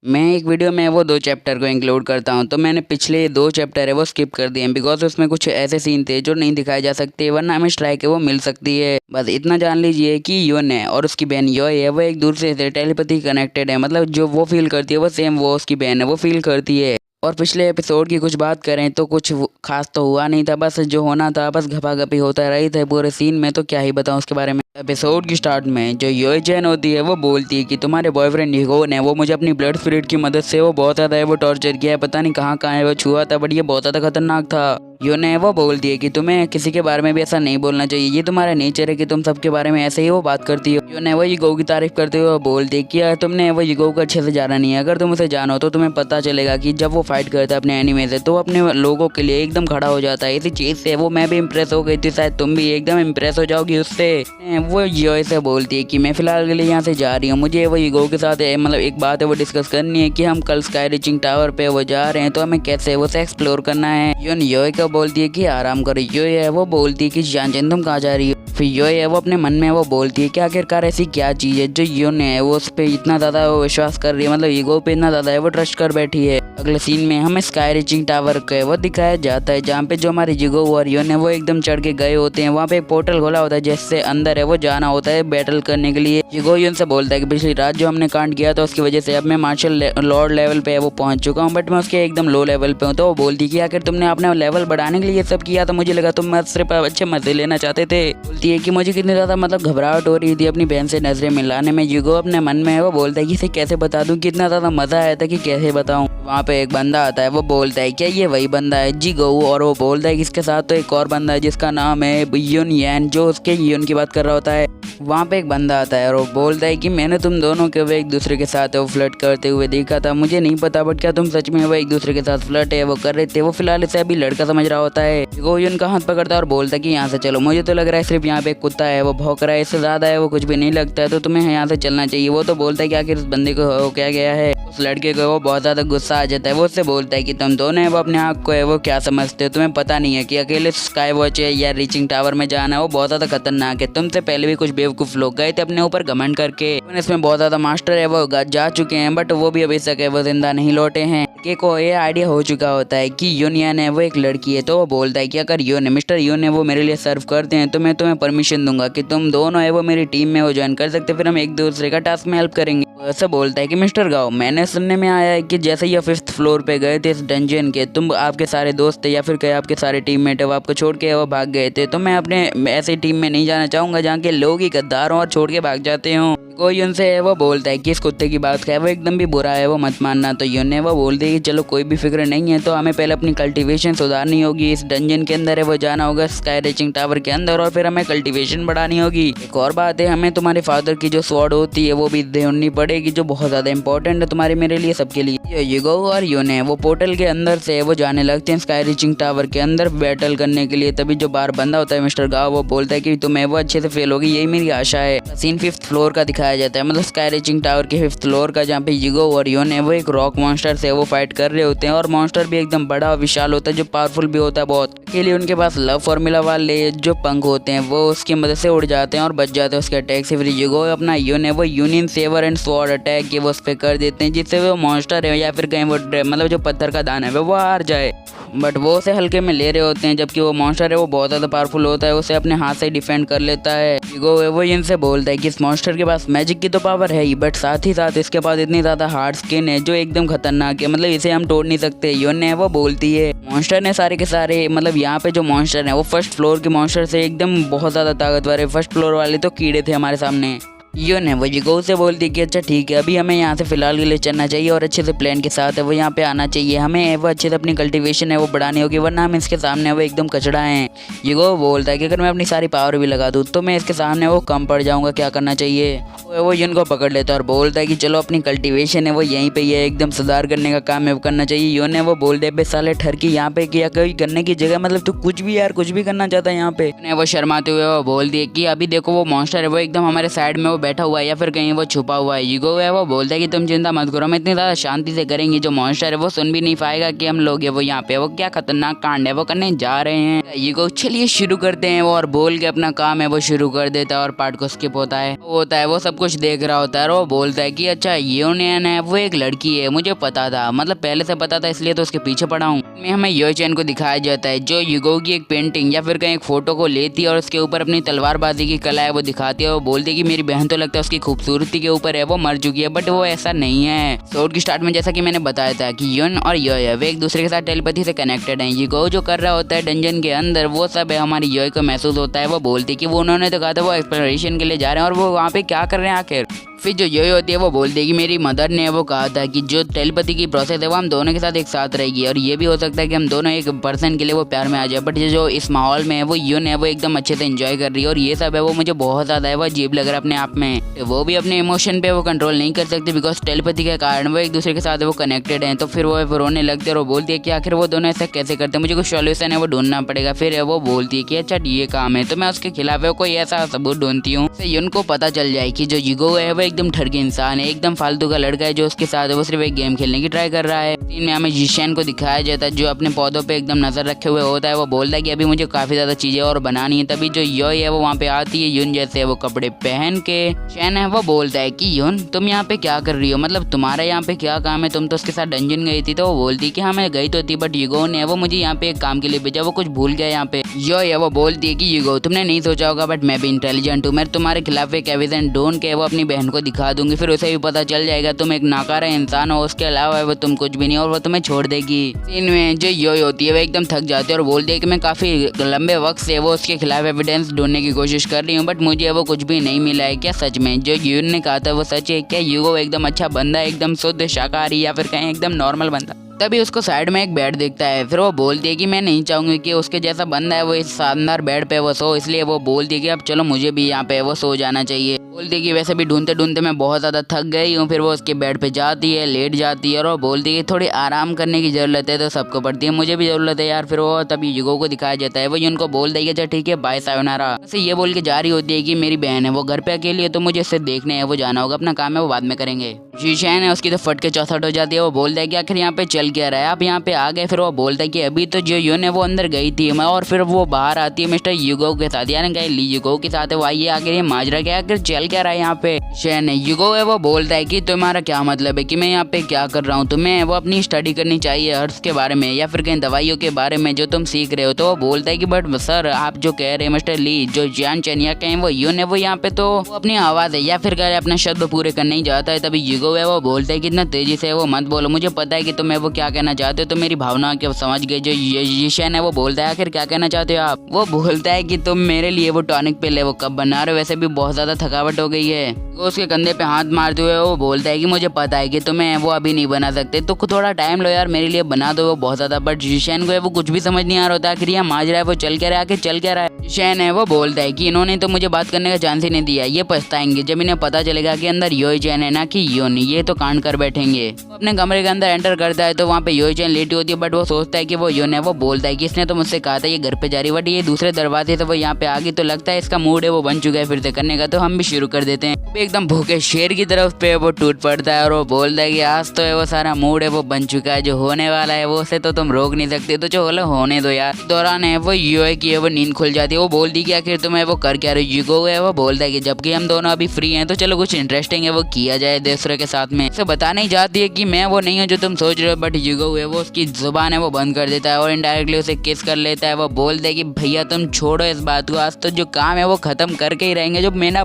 मैं एक वीडियो में वो 2 चैप्टर को इंक्लूड करता हूँ, तो मैंने पिछले 2 चैप्टर है वो स्किप कर दिए हैं बिकॉज़ उसमें कुछ ऐसे सीन थे जो नहीं दिखाए जा सकते, वरना हमें स्ट्राइक है वो मिल सकती है। बस इतना जान लीजिए कि योन है और उसकी बहन योय है वो एक दूसरे से टेलीपैथी कनेक्टेड है, मतलब जो वो फील करती है वो सेम वो उसकी बहन है वो फील करती है। और पिछले एपिसोड की कुछ बात करें तो कुछ खास तो हुआ नहीं था, बस जो होना था बस घपाघपी होता रही था पूरे सीन में, तो क्या ही बताऊं उसके बारे में। एपिसोड की स्टार्ट में जो योय जैन होती है वो बोलती है कि तुम्हारे बॉयफ्रेंड निगोन है वो मुझे अपनी ब्लड स्पिरिट की मदद से वो बहुत ज़्यादा है वो टॉर्चर किया है, पता नहीं कहाँ कहाँ है वो छुआ था, बट ये बहुत ज़्यादा खतरनाक था। योन है वो बोलती है कि तुम्हें किसी के बारे में भी ऐसा नहीं बोलना चाहिए, ये तुम्हारा नेचर है कि तुम सबके बारे में ऐसे ही वो बात करती हो। योन है वो ईगो की तारीफ करते हुए बोलती है कि तुमने वो ईगो को अच्छे से जाना नहीं है, अगर तुम उसे जानो तो तुम्हें पता चलेगा कि जब वो फाइट करता है अपने एनिमी से तो वो अपने लोगों के लिए एकदम खड़ा हो जाता है। इसी चीज़ से वो मैं भी इम्प्रेस हो गई थी, शायद तुम भी एकदम इम्प्रेस हो जाओगी उससे। वो योय से बोलती है कि मैं फिलहाल के लिए यहाँ से जा रही हूँ, मुझे वो ईगो के साथ मतलब एक बात है वो डिस्कस करनी है कि हम कल स्काई रीचिंग टावर पे वो जा रहे हैं, तो हमें कैसे वो से एक्सप्लोर करना है। योन योय को बोलती है कि आराम करो। योय है वो बोलती है कि जानचन तुम कहाँ जा रही हो। फिर योय है वो अपने मन में वो बोलती है कि आखिरकार ऐसी क्या चीज़ है जो योन है वो उस पर इतना ज़्यादा वो विश्वास कर रही है, मतलब ईगो पे इतना ज़्यादा है वो ट्रस्ट कर बैठी है। अगले सीन में हमें स्काई रीचिंग टावर को वो दिखाया जाता है जहाँ पे जो हमारे जिगो और योन है वो एकदम चढ़ के गए होते हैं। वहाँ पे एक पोर्टल खोला होता है जिससे अंदर है वो जाना होता है बैटल करने के लिए। जिगो योन से बोलता है कि पिछली रात जो हमने कांड किया था उसकी वजह से अब मैं मार्शल लॉर्ड लेवल पे वो पहुंच चुका हूँ, बट मैं उसके एकदम लो लेवल पे हूँ। तो वो बोलती कि आखिर तुमने अपना लेवल बढ़ाने के लिए ये सब किया था, मुझे लगा तुम सिर्फ अच्छे मजे लेना चाहते थे। बोलती है कि मुझे कितनी ज़्यादा मतलब घबराहट हो रही थी अपनी बहन से नजरें मिलाने में। जिगो अपने मन में है वो बोलता है कि इसे कैसे बता दूं, कितना ज़्यादा मज़ा आया था कि कैसे बताऊं। वहाँ पे एक बंदा आता है वो बोलता है क्या ये वही बंदा है जिगो, और वो बोलता है कि इसके साथ तो एक और बंदा है जिसका नाम है युन यैन, जो उसके युन की बात कर रहा होता है। वहाँ पे एक बंदा आता है और वो बोलता है कि मैंने तुम दोनों के वो एक दूसरे के साथ वो फ्लर्ट करते हुए देखा था, मुझे नहीं पता बट क्या तुम सच में वो एक दूसरे के साथ फ्लर्ट है वो कर रहे थे। वो फिलहाल इसे अभी लड़का समझ रहा होता है। वो युन का हाथ पकड़ता है और बोलता है कि यहाँ से चलो, मुझे तो लग रहा है सिर्फ यहाँ पे एक कुत्ता है वो भौंक रहा है, इससे ज़्यादा है वो कुछ भी नहीं लगता है, तो तुम्हें यहाँ से चलना चाहिए। वो तो बोलता है कि आखिर इस बंदे को हो क्या गया है। उस लड़के को वो बहुत ज़्यादा गुस्सा आ जाता है। वो उससे बोलता है कि तुम दोनों वो अपने आप को है वो क्या समझते हो, तुम्हें पता नहीं है कि अकेले स्काई वॉच है या रीचिंग टावर में जाना वो बहुत ज़्यादा खतरनाक है। तुमसे पहले भी कुछ बेवकूफ़ लोग गए थे अपने ऊपर घमंड करके, इसमें बहुत ज़्यादा मास्टर है वो जा चुके हैं, बट वो भी अभी तक है वो जिंदा नहीं लौटे हैं। के को ये आइडिया हो चुका होता है कि यूनियन है वो एक लड़की है, तो वो बोलता है कि अगर यून है मिस्टर यून है वो मेरे लिए सर्व करते हैं तो मैं तुम्हें परमिशन दूंगा कि तुम दोनों है वो मेरी टीम में वो ज्वाइन कर सकते, फिर हम एक दूसरे का टास्क में हेल्प करेंगे। ऐसा बोलता है कि मिस्टर गाओ, मैंने सुनने में आया है कि जैसे ही 5th फ्लोर पे गए थे इस डंजन के, तुम आपके सारे दोस्त थे या फिर कहे आपके सारे टीममेट है वो आपको छोड़ के वो भाग गए थे, तो मैं अपने ऐसी टीम में नहीं जाना चाहूँगा जहाँ के लोग ही गद्दार हों और छोड़ के भाग जाते हों। कोई उनसे वो बोलता है कि इस कुत्ते की बात है वो एकदम भी बुरा है वो मत मानना, तो यून ने वो बोलते हैं कि चलो कोई भी फिक्र नहीं है, तो हमें पहले अपनी कल्टीवेशन सुधारनी होगी, इस डंजन के अंदर है वो जाना होगा स्काई रीचिंग टावर के अंदर, और फिर हमें कल्टीवेशन बढ़ानी होगी। एक और बात है, हमें तुम्हारे फादर की जो स्वॉर्ड होती है वो भी ढूंढनी पड़ेगी जो बहुत ज़्यादा इंपॉर्टेंट है तुम्हारे मेरे लिए सबके लिए। युगो और यून है वो पोर्टल के अंदर से वो जाने लगते हैं स्काई रीचिंग टावर के अंदर बैटल करने के लिए। तभी जो बाहर बंदा होता है मिस्टर गाओ वो बोलता है कि तुम्हें वो अच्छे से फेल होगी, यही मेरी आशा है। सीन 5th फ्लोर का दिखाया जाता है, मतलब स्काई रीचिंग टावर के 5th फ्लोर का, जहाँ पे युगो और यून है वो एक रॉक मॉन्स्टर से वो फाइट कर रहे होते हैं, और मॉन्स्टर भी एकदम बड़ा विशाल होता है जो पावरफुल भी होता है बहुत। के लिए उनके पास लव फॉर्मूला वाले जो पंख होते हैं वो उसकी मदद से उड़ जाते हैं और बच जाते हैं उसके अटैक से। फिर युगो अपना यून है वो union saver and sword attack के वो उस पर कर देते हैं जिससे वो मॉन्स्टर है या फिर कहीं वो मतलब जो पत्थर का दाना है वो हार जाए, बट वो उसे हल्के में ले रहे होते हैं, जबकि वो मॉन्स्टर है वो बहुत ज़्यादा पावरफुल होता है, उसे अपने हाथ से डिफेंड कर लेता है। युगो है वो इनसे बोलता है कि इस मॉन्स्टर के पास मैजिक की तो पावर है ही, बट साथ ही साथ इसके पास इतनी ज़्यादा हार्ड स्किन है जो एकदम खतरनाक है, मतलब इसे हम तोड़ नहीं सकते। यून ने वो बोलती है मॉन्स्टर ने सारे के सारे मतलब यहाँ पे जो मॉन्स्टर है वो 1st फ्लोर के मॉन्स्टर से एकदम बहुत ज़्यादा ताकतवर है, 1st फ्लोर वाले तो कीड़े थे हमारे सामने। यून है वो युगो से बोलती है कि अच्छा ठीक है अभी हमें यहाँ से फिलहाल के लिए चलना चाहिए और अच्छे से प्लान के साथ है वो यहाँ पे आना चाहिए, हमें वो अच्छे से अपनी कल्टीवेशन है वो बढ़ानी होगी, वरना हम इसके सामने वो एकदम कचड़ा हैं। युगो बोलता है कि अगर मैं अपनी सारी पावर भी लगा दूँ तो मैं इसके सामने वो कम पड़ जाऊँगा, क्या करना चाहिए। वो यून को पकड़ लेता है और बोलता है कि चलो अपनी कल्टीवेशन है वो यहीं पे ही है, एकदम सुधार करने का काम है वो करना चाहिए। यून है वो बोल दे बे साले ठरकी यहाँ पे किया कोई करने की जगह, मतलब तू कुछ भी यार कुछ भी करना चाहता है यहाँ पे। वो शर्माते हुए वो बोल दिए कि अभी देखो वो मॉन्स्टर है वो एकदम हमारे साइड में वो बैठा हुआ है या फिर कहीं वो छुपा हुआ है। यूगो है वो बोलता है कि तुम चिंता मत करो, हम इतनी ज्यादा शांति से करेंगे, जो मॉन्स्टर है वो सुन भी नहीं पाएगा कि हम लोग वो यहाँ पे वो क्या खतरनाक कांड है वो करने जा रहे हैं। यूगो चलिए शुरू करते हैं वो, और बोल के अपना काम है वो शुरू कर देता है और पार्ट को स्किप होता है। वो सब कुछ देख रहा होता है और वो बोलता है कि अच्छा यूनियन है वो एक लड़की है, मुझे पता था, मतलब पहले से पता था, इसलिए तो उसके पीछे पड़ा हूँ। हमें यो चैन को दिखाया जाता है जो यूगो की एक पेंटिंग या फिर कहीं एक फोटो को लेती है और उसके ऊपर अपनी तलवारबाजी की कला है वो दिखाती है। वो बोलती है कि मेरी बहन तो लगता है उसकी खूबसूरती के ऊपर है वो मर चुकी है, बट वो ऐसा नहीं है। शॉर्ट की स्टार्ट में जैसा कि मैंने बताया था कि युन और यो वे एक दूसरे के साथ टेलीपैथी से कनेक्टेड हैं। यूगो जो कर रहा होता है डंजन के अंदर वो सब है हमारी यो को महसूस होता है। वो बोलती है कि वो उन्होंने तो कहा था वो एक्सप्लोरेशन के लिए जा रहे हैं और वो वहाँ पे क्या कर रहे हैं आखिर। फिर जो यो होती है वो बोलती है कि मेरी मदर ने वो कहा था कि जो टेलीपैथी की प्रोसेस है वो हम दोनों के साथ एक साथ रहेगी, और ये भी हो सकता है कि हम दोनों एक पर्सन के लिए वो प्यार में आ जाए। बट जो इस माहौल में है वो यून है वो एकदम अच्छे से एंजॉय कर रही है, और ये सब है वो मुझे बहुत ज़्यादा है वो अजीब लग रहा है अपने आप में। वो भी अपने इमोशन पे वो कंट्रोल नहीं कर सकती बिकॉज टेलीपैथी के कारण वो एक दूसरे के साथ वो कनेक्टेड हैं। तो फिर वो रोने लगते हैं और वो बोलती है कि आखिर वो दोनों ऐसा कैसे करते हैं, मुझे कुछ सॉल्यूशन है वो ढूंढना पड़ेगा। फिर वो बोलती है कि अच्छा ये काम है, तो मैं उसके खिलाफ है कोई ऐसा सबूत ढूंढती हूँ यून को पता चल जाए कि जो यूगो है वो एकदम ठरकी इंसान है, एकदम फालतू का लड़का है जो उसके साथ वो सिर्फ एक गेम खेलने की ट्राई कर रहा है। सीन में हमें जिशेन को दिखाया जाता है जो अपने पौधों पे एकदम नजर रखे हुए होता है। वो बोलता है कि अभी मुझे काफी ज्यादा चीजें और बनानी है। तभी जो यो है वो वहाँ पे आती है यून जैसे वो कपड़े पहन के। शैन है वो बोलता है कि यून तुम यहाँ पे क्या कर रही हो, मतलब तुम्हारा यहाँ पे क्या काम है, तुम तो उसके साथ डंजन गई थी। तो वो बोलती कि हाँ मैं गई तो थी, बट यूगो ने वो मुझे यहाँ पे एक काम के लिए भेजा, वो कुछ भूल गया यहाँ पे। यो है वो बोलती है कि यूगो तुमने नहीं सोचा होगा बट मैं भी इंटेलिजेंट हूँ, मैं तुम्हारे खिलाफ एक एविडेंस ढूंढ के वो अपनी बहन को दिखा दूंगी, फिर उसे भी पता चल जाएगा तुम एक नाकारा इंसान हो, उसके अलावा वो तुम कुछ भी नहीं, और वो तुम्हें छोड़ देगी। सीन में जो यो होती है वो एकदम थक जाती है और बोलती है कि मैं काफी लंबे वक्त से वो उसके खिलाफ एविडेंस ढूंढने की कोशिश कर रही हूँ बट मुझे वो कुछ भी नहीं मिला है। क्या सच में जो यून ने कहा था वो सच है क्या? यूगो एकदम अच्छा बंदा है, एकदम शुद्ध शाकाहारी या फिर कहीं एकदम नॉर्मल बंदा? तभी उसको साइड में एक बेड दिखता है, फिर वो बोलती है कि मैं नहीं चाहूंगी कि उसके जैसा बंदा है वो इस शानदार बेड पे वो सो, इसलिए वो बोलती है कि अब चलो मुझे भी यहाँ पे वो सो जाना चाहिए। बोलती है कि वैसे भी ढूंढते ढूंढते मैं बहुत ज़्यादा थक गई हूँ। फिर वो उसके बेड पे जाती है, लेट जाती है और वो बोलती है कि थोड़ी आराम करने की ज़रूरत है, तो सबको पड़ती है, मुझे भी ज़रूरत है यार। फिर वो तभी यूगो को दिखाया जाता है, वो उनको बोल देगी अच्छा ठीक है बाय सायोनारा। वैसे ये बोल के जा रही होती है कि मेरी बहन है वो घर पे अकेली है तो मुझे इससे देखने है, वो जाना होगा, अपना काम है वो बाद में करेंगे। शीशैन है उसकी तो फट के चौसठ हो जाती है। वो बोलता है कि आखिर यहाँ पे चल क्या रहा है, आप यहाँ पे आ गए। फिर वो बोलता है कि अभी तो जो यून है वो अंदर गई थी और फिर वो बाहर आती है मिस्टर यूगो के साथ, यानी कहीं ली यूगो के साथ है वो आई है। आखिर ये माजरा क्या, आखिर चल क्या रहा है यहाँ पे? शैन यूगो है वो बोलता है कि तुम्हारा क्या मतलब है कि मैं यहाँ पे क्या कर रहा हूँ, तुम्हें वो अपनी स्टडी करनी चाहिए हर्ष के बारे में या फिर कहीं दवाइयों के बारे में जो तुम सीख रहे हो। तो वो बोलता है कि बट सर आप जो कह रहे हैं मिस्टर ली, जो जियान चैन या कहीं वो यून है वो यहाँ पे तो वो अपनी आवाज़ है या फिर कह अपना शब्द पूरे करने ही जाता है। तभी यूगो है वो बोलता है कि इतना तेजी से वो मत बोलो, मुझे पता है कि तुम्हें वो क्या कहना चाहते हो, तो मेरी भावना के समझ गए। जो यीशेन है वो बोलता है आखिर क्या कहना चाहते हो आप? वो बोलता है कि तुम मेरे लिए वो टॉनिक पिल है वो कब बना रहे हो, वैसे भी बहुत ज्यादा थकावट हो गई है। वो उसके कंधे पे हाथ मारते हुए वो बोलता है कि मुझे पता है कि तुम्हें वो अभी नहीं बना सकते, तो थोड़ा टाइम लो यार मेरे लिए बना दो वो बहुत ज्यादा। बट यीशेन को है वो कुछ भी समझ नहीं आ रहा होता आखिर यहाँ माजरा है वो चल क्या रहा है, आखिर चल क्या रहा है। यीशेन है वो बोलता है कि इन्होंने तो मुझे बात करने का चांस ही नहीं दिया, ये पछताएंगे जब इन्हें पता चलेगा कि अंदर योई चैन है ना कि योन, ये तो कांड कर बैठेंगे। वो अपने कमरे के अंदर एंटर करता है तो वहाँ पे योई चैन लेटी होती है, बट वो सोचता है कि वो योन है। वो बोलता है कि इसने तो मुझसे कहा था ये घर पे जा रही, बट ये दूसरे दरवाजे से वो यहाँ पे आ गई, तो लगता है इसका मूड है वो बन चुका है फिर से करने का, तो हम भी शुरू कर देते हैं। एकदम भूखे शेर की तरफ पे वो टूट पड़ता है और वो बोलता है कि आज तो है वो सारा मूड है वो बन चुका है, जो होने वाला है वो से तो तुम रोक नहीं सकते, तो जो बोले होने दो यार। दौरान है वो यूए की है वो नींद खुल जाती है। वो बोलती कि आखिर तुम्हें वो कर क्या रहे हो? यूगो है वो बोलता है कि जबकि हम दोनों अभी फ्री हैं तो चलो कुछ इंटरेस्टिंग है वो किया जाए दूसरे के साथ में। इसे बताना ही चाहती है कि मैं वो नहीं हूँ जो तुम सोच रहे हो, बट यूगो है वो उसकी जुबान है वो बंद कर देता है और इनडायरेक्टली उसे किस कर लेता है। वो बोलता है कि भैया तुम छोड़ो इस बात को, आज तो जो काम है वो खत्म करके ही रहेंगे, जो मेरा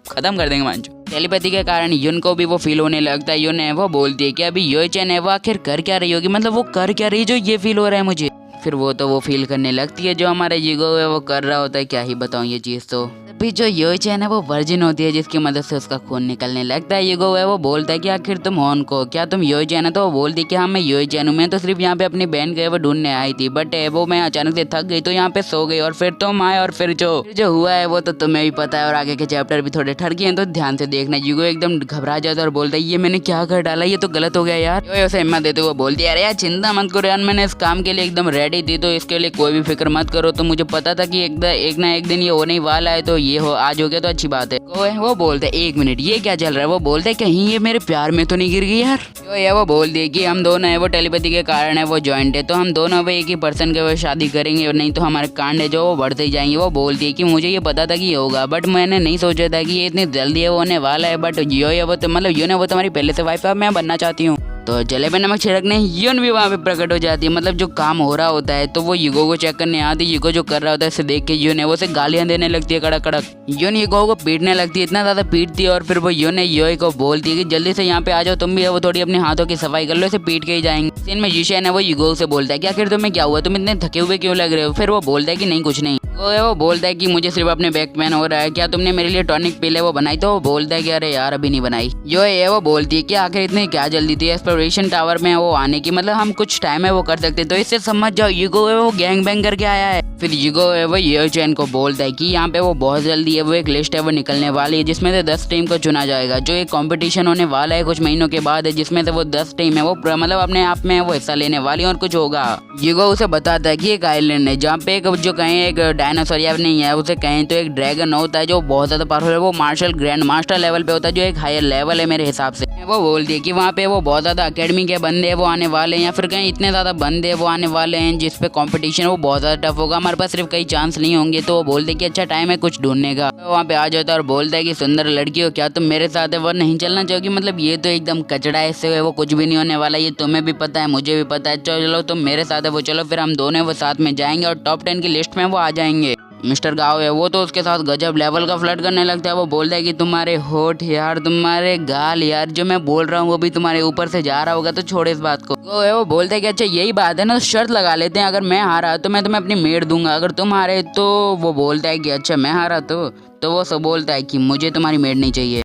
खत्म कर देंगे मांझू। टेलीपैथी के कारण युन को भी वो फील होने लगता है। युन है वो बोलती है कि अभी योई चैन है वो आखिर कर क्या रही होगी, मतलब वो कर क्या रही जो ये फील हो रहा है मुझे। फिर वो तो वो फील करने लगती है जो हमारा यूगो है वो कर रहा होता है, क्या ही बताऊं ये चीज़। तो अभी जो योई चैन है वो वर्जिन होती है जिसकी मदद से उसका खून निकलने लगता है। यूगो है वो बोलता है कि आखिर तुम हॉन को क्या तुम योई चैन है? तो वो बोलती है कि हाँ मैं योई चैन हूँ, मैं तो सिर्फ यहाँ पे अपनी बहन के वो ढूंढने आई थी, बट वो मैं अचानक से थक गई तो यहाँ पे सो गई और फिर तुम आए और फिर जो हुआ है वो तो तुम्हें भी पता है और आगे के चैप्टर भी थोड़े ठरकी हैं तो ध्यान से देखना। यूगो एकदम घबरा जाता है और बोलता है ये मैंने क्या कर डाला, ये तो गलत हो गया यार। योई उसे हिम्मत देते हुए बोलती है अरे यार चिंता मत करो यार, मैंने इस काम के लिए एकदम रेडी पार्टी थी तो इसके लिए कोई भी फिक्र मत करो। तो मुझे पता था कि एक ना एक दिन ये होने ही वाला है, तो ये हो आज हो गया तो अच्छी बात है। वो बोलते 1 मिनट ये क्या चल रहा है, वो बोलते कहीं ये मेरे प्यार में तो नहीं गिर गई यार। जो है वो बोल दिए कि हम दोनों है वो टेलीपैथी के कारण है वो जॉइंट है, तो हम दोनों वो एक ही पर्सन के वो शादी करेंगे, और नहीं तो हमारे कांड है जो वो बढ़ते ही जाएंगे। वो बोलती है कि मुझे ये पता था कि ये होगा, बट मैंने नहीं सोचा था कि ये इतनी जल्दी है वो होने वाला है। बट यो है वो तो मतलब यो ने वो तुम्हारी पहले से वाइफ है, मैं बनना चाहती हूँ। तो जले पे नमक छिड़कने यून भी वहाँ पे प्रकट हो जाती है। मतलब जो काम हो रहा होता है तो वो युगो को चेक करने आती है। युगो जो कर रहा होता है इसे देख के यून है वो से गालियां देने लगती है कड़क कड़क। यून युगो को पीटने लगती है, इतना ज्यादा पीटती है। और फिर वो यून योई को बोलती है कि जल्दी से यहाँ पे आ जाओ, तुम भी है वो थोड़ी अपने हाथों की सफाई कर लो, इसे पीट के ही जाएंगे। सीन में युशेन है वो युगो से बोलता है कि आखिर तुम्हें क्या हुआ, तुम इतने थके हुए क्यों लग रहे हो। फिर वो बोलता है कि नहीं कुछ नहीं। वो बोलता है कि मुझे सिर्फ अपने बैक पेन हो रहा है, क्या तुमने मेरे लिए टॉनिक पी ले वो बनाई। तो वो बोलता है कि अरे यार अभी नहीं बनाई। यो है वो बोलती है कि आखिर इतनी क्या जल्दी थी एक्सप्लोरेशन टावर में वो आने की, मतलब हम कुछ टाइम है वो कर सकते, तो इससे समझ जाओ युगो है वो गैंग बैंग करके आया है। फिर युगो है वो यो चैन को बोलता है कि यहाँ पे वो बहुत जल्दी है वो एक लिस्ट है वो निकलने वाली है, जिसमें से 10 टीम को चुना जाएगा। जो एक कंपटीशन होने वाला है कुछ महीनों के बाद है, जिसमें से वो 10 टीम है वो मतलब अपने आप में वो हिस्सा लेने वाली है और कुछ होगा। युगो उसे बताता है कि एक आइलैंड है जहाँ पे एक जो कहें एक डायनासोर या नहीं है उसे कहें तो एक ड्रैगन होता है जो बहुत ज्यादा पावरफुल है, वो मार्शल ग्रैंड मास्टर लेवल पे होता है, जो एक हायर लेवल है मेरे हिसाब से। वो बोलती है कि वहाँ पे वो बहुत ज्यादा अकेडमी के बंदे वो आने वाले हैं, या फिर कहीं इतने ज्यादा बंदे वो आने वाले हैं जिसपे कंपटीशन वो बहुत ज्यादा टफ होगा, हमारे पास सिर्फ कई चांस नहीं होंगे। तो वो बोलते कि अच्छा टाइम है कुछ ढूंढने का। तो वहाँ पे आ जाता है और बोलता है कि सुंदर लड़की हो क्या तुम मेरे साथ है वो नहीं चलना चाहोगी। मतलब ये तो एकदम कचड़ा है, इससे वो कुछ भी नहीं होने वाला, ये तुम्हें भी पता है मुझे भी पता है। चलो तुम मेरे साथ है वो चलो, फिर हम दोनों वो साथ में जाएंगे और टॉप 10 की लिस्ट में वो आ जाएंगे। मिस्टर गाव है वो तो उसके साथ गजब लेवल का फ्लर्ट करने लगता है। वो बोलता है कि तुम्हारे होठ यार, तुम्हारे गाल यार, जो मैं बोल रहा हूँ वो भी तुम्हारे ऊपर से जा रहा होगा, तो छोड़ इस बात को। वो बोलता है कि अच्छा यही बात है ना, शर्त लगा लेते हैं, अगर मैं हारा तो मैं तुम्हें अपनी मेड दूंगा, अगर तुम हारे तो। वो बोलता है कि अच्छा मैं हारा तो वो सब बोलता है कि मुझे तुम्हारी मेड नहीं चाहिए।